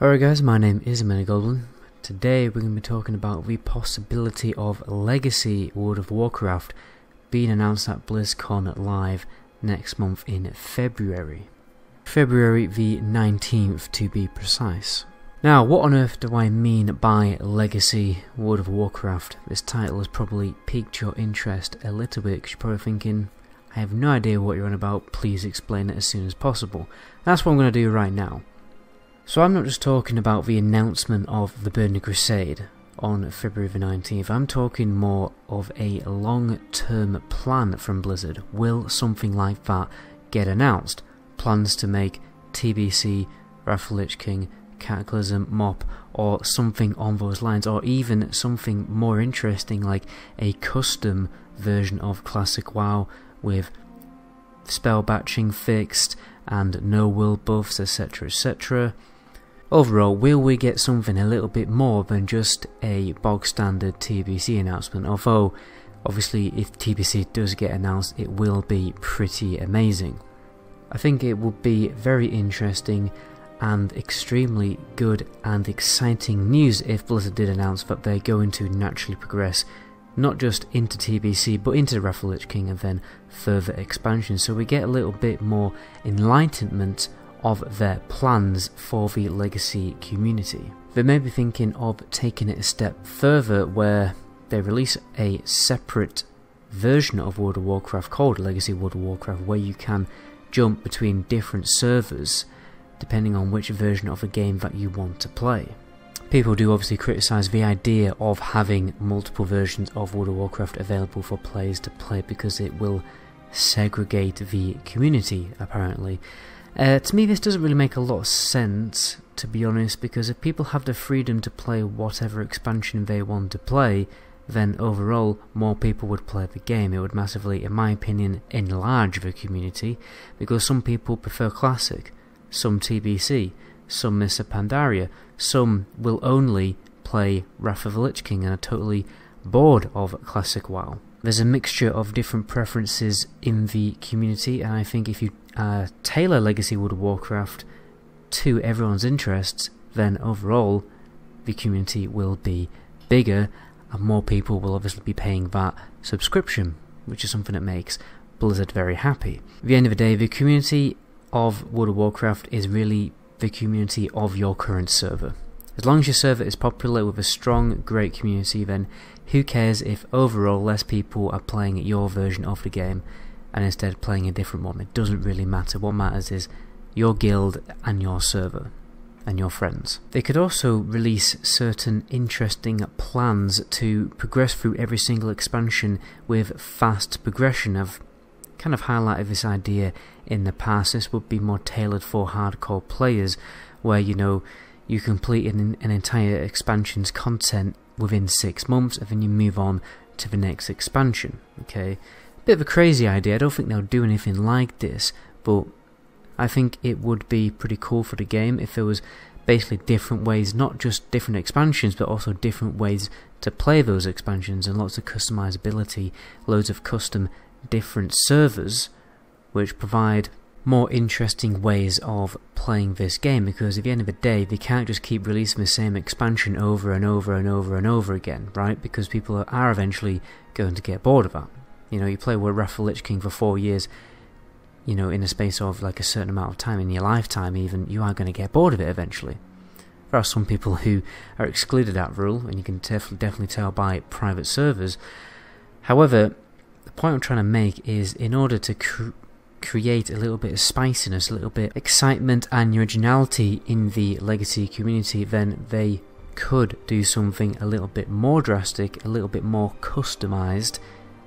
Alright guys, my name is MetaGoblin. Today we're going to be talking about the possibility of Legacy World of Warcraft being announced at Blizzconlive next month in February. February the 19th to be precise. Now, what on earth do I mean by Legacy World of Warcraft? This title has probably piqued your interest a little bit because you're probably thinking, I have no idea what you're on about, please explain it as soon as possible. That's what I'm going to do right now. So I'm not just talking about the announcement of the Burning Crusade on February the 19th, I'm talking more of a long-term plan from Blizzard. Will something like that get announced? Plans to make TBC, Wrath of the Lich King, Cataclysm, MOP, or something on those lines, or even something more interesting like a custom version of Classic WoW with spell batching fixed and no world buffs, etc, etc. Overall, will we get something a little bit more than just a bog standard TBC announcement? Although, obviously, if TBC does get announced, it will be pretty amazing. I think it would be very interesting and extremely good and exciting news if Blizzard did announce that they're going to naturally progress not just into TBC but into the Wrath of the Lich King and then further expansion, so we get a little bit more enlightenment of their plans for the Legacy community. They may be thinking of taking it a step further where they release a separate version of World of Warcraft called Legacy World of Warcraft, where you can jump between different servers depending on which version of the game that you want to play. People do obviously criticise the idea of having multiple versions of World of Warcraft available for players to play because it will segregate the community, apparently. To me, this doesn't really make a lot of sense, to be honest, because if people have the freedom to play whatever expansion they want to play, then overall more people would play the game. It would massively, in my opinion, enlarge the community, because some people prefer Classic, some TBC, some miss Pandaria, some will only play Wrath of the Lich King and are totally bored of Classic WoW. There's a mixture of different preferences in the community, and I think if you tailor Legacy World of Warcraft to everyone's interests, then overall the community will be bigger and more people will obviously be paying that subscription, which is something that makes Blizzard very happy. At the end of the day, the community of World of Warcraft is really the community of your current server. As long as your server is popular with a strong, great community, then who cares if overall less people are playing your version of the game and instead playing a different one? It doesn't really matter. What matters is your guild and your server and your friends. They could also release certain interesting plans to progress through every single expansion with fast progression. I've kind of highlighted this idea in the past. This would be more tailored for hardcore players, where you complete an entire expansion's content within 6 months and then you move on to the next expansion. Okay, bit of a crazy idea. I don't think they'll do anything like this, but I think it would be pretty cool for the game if there was basically different ways, not just different expansions, but also different ways to play those expansions and lots of customizability, loads of custom different servers which provide more interesting ways of playing this game, because at the end of the day they can't just keep releasing the same expansion over and over and over and over again, right? Because people are eventually going to get bored of that. You play Wrath of the Lich King for 4 years, in a space of like a certain amount of time in your lifetime even, you are going to get bored of it eventually. There are some people who are excluded that rule, and you can definitely tell by private servers. However, the point I'm trying to make is, in order to create a little bit of spiciness, a little bit of excitement and originality in the Legacy community, then they could do something a little bit more drastic, a little bit more customized,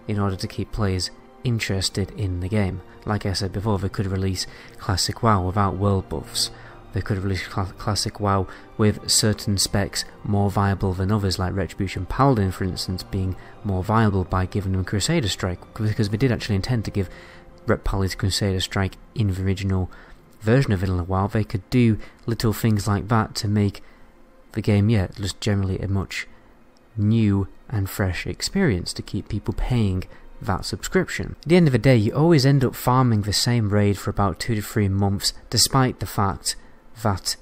in order to keep players interested in the game. Like I said before, they could release Classic WoW without world buffs. They could release Classic WoW with certain specs more viable than others, like Retribution Paladin, for instance, being more viable by giving them Crusader Strike, because they did actually intend to give Rep Paladin's Crusader Strike in the original version of Vanilla WoW. They could do little things like that to make the game, just generally a much new and fresh experience, to keep people paying that subscription. At the end of the day, you always end up farming the same raid for about 2 to 3 months, despite the fact that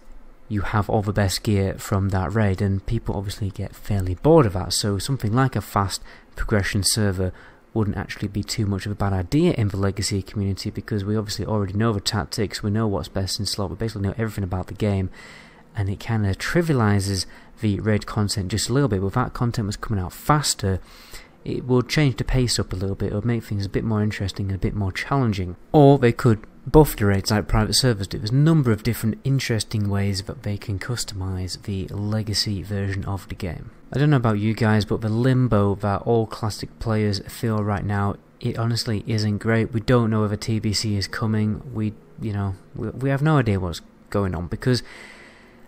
you have all the best gear from that raid, and people obviously get fairly bored of that. So something like a fast progression server wouldn't actually be too much of a bad idea in the legacy community, because we obviously already know the tactics, we know what's best in slot, we basically know everything about the game, and it kind of trivializes the raid content just a little bit. But if that content was coming out faster, it would change the pace up a little bit. It would make things a bit more interesting and a bit more challenging. Or they could buff the raids like private servers do. There's a number of different interesting ways that they can customize the legacy version of the game. I don't know about you guys, but the limbo that all classic players feel right now, it honestly isn't great. We don't know if a TBC is coming. We have no idea what's going on, because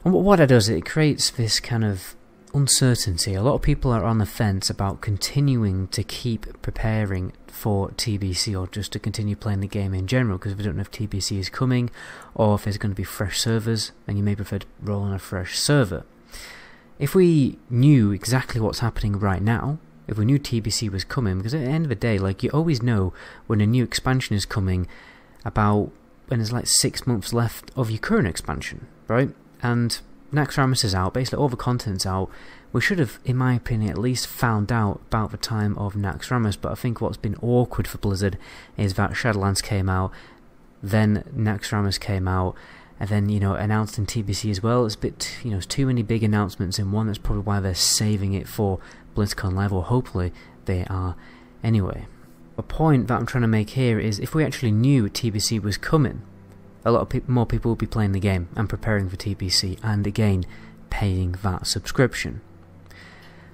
what it does, it creates this kind of uncertainty. A lot of people are on the fence about continuing to keep preparing for TBC, or just to continue playing the game in general, because we don't know if TBC is coming or if there's going to be fresh servers, and you may prefer to roll on a fresh server. If we knew exactly what's happening right now, if we knew TBC was coming, because at the end of the day, like, you always know when a new expansion is coming about when there's like 6 months left of your current expansion, right? And Naxxramas is out, basically all the content's out. We should have, in my opinion, at least found out about the time of Naxxramas, but I think what's been awkward for Blizzard is that Shadowlands came out, then Naxxramas came out, and then, announced in TBC as well. It's a bit, it's too many big announcements in one. That's probably why they're saving it for Blizzconlive, or hopefully they are anyway. A point that I'm trying to make here is, if we actually knew TBC was coming, a lot of more people will be playing the game and preparing for TBC, and again paying that subscription.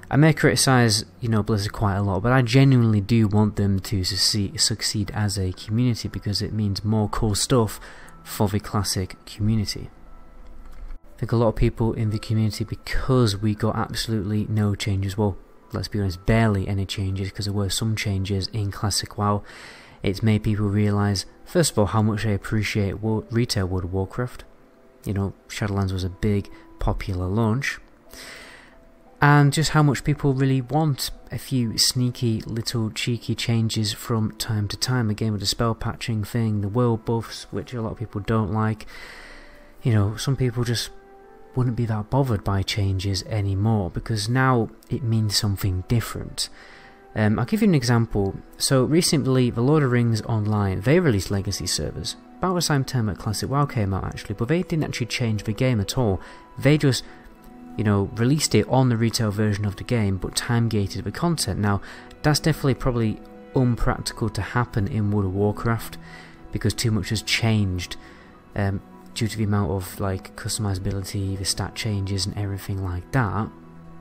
I may criticise Blizzard quite a lot, but I genuinely do want them to succeed as a community, because it means more cool stuff for the classic community. I think a lot of people in the community, because we got absolutely no changes, well, let's be honest, barely any changes, because there were some changes in classic WoW, it's made people realise, first of all, how much they appreciate retail World of Warcraft. Shadowlands was a big, popular launch. And just how much people really want a few sneaky, little, cheeky changes from time to time. Again, with the spell patching thing, the world buffs, which a lot of people don't like. Some people just wouldn't be that bothered by changes anymore, because now it means something different. I'll give you an example. So recently, the Lord of the Rings Online, they released legacy servers. About the same time that Classic WoW came out, actually, but they didn't actually change the game at all. They just, released it on the retail version of the game, but time-gated the content. Now, that's definitely probably unpractical to happen in World of Warcraft, because too much has changed due to the amount of customizability, the stat changes and everything like that.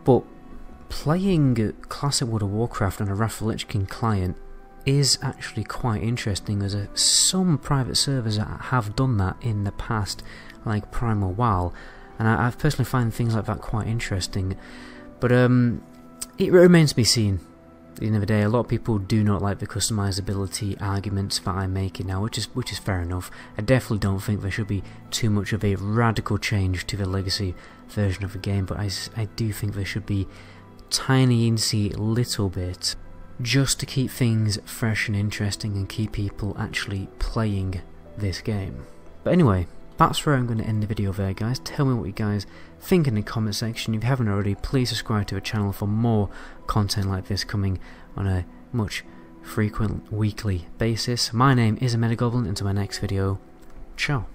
But playing classic World of Warcraft on a Raffalichkin client is actually quite interesting. There's some private servers that have done that in the past, like Primal WoW, and I've personally find things like that quite interesting. But it remains to be seen. At the end of the day, a lot of people do not like the customizability arguments that I'm making now, which is fair enough. I definitely don't think there should be too much of a radical change to the legacy version of the game, but I do think there should be tiny incy little bit, just to keep things fresh and interesting and keep people actually playing this game. But anyway, that's where I'm going to end the video there, guys. Tell me what you guys think in the comment section. If you haven't already, please subscribe to the channel for more content like this coming on a much frequent weekly basis. My name is MetaGoblin. Until my next video, ciao.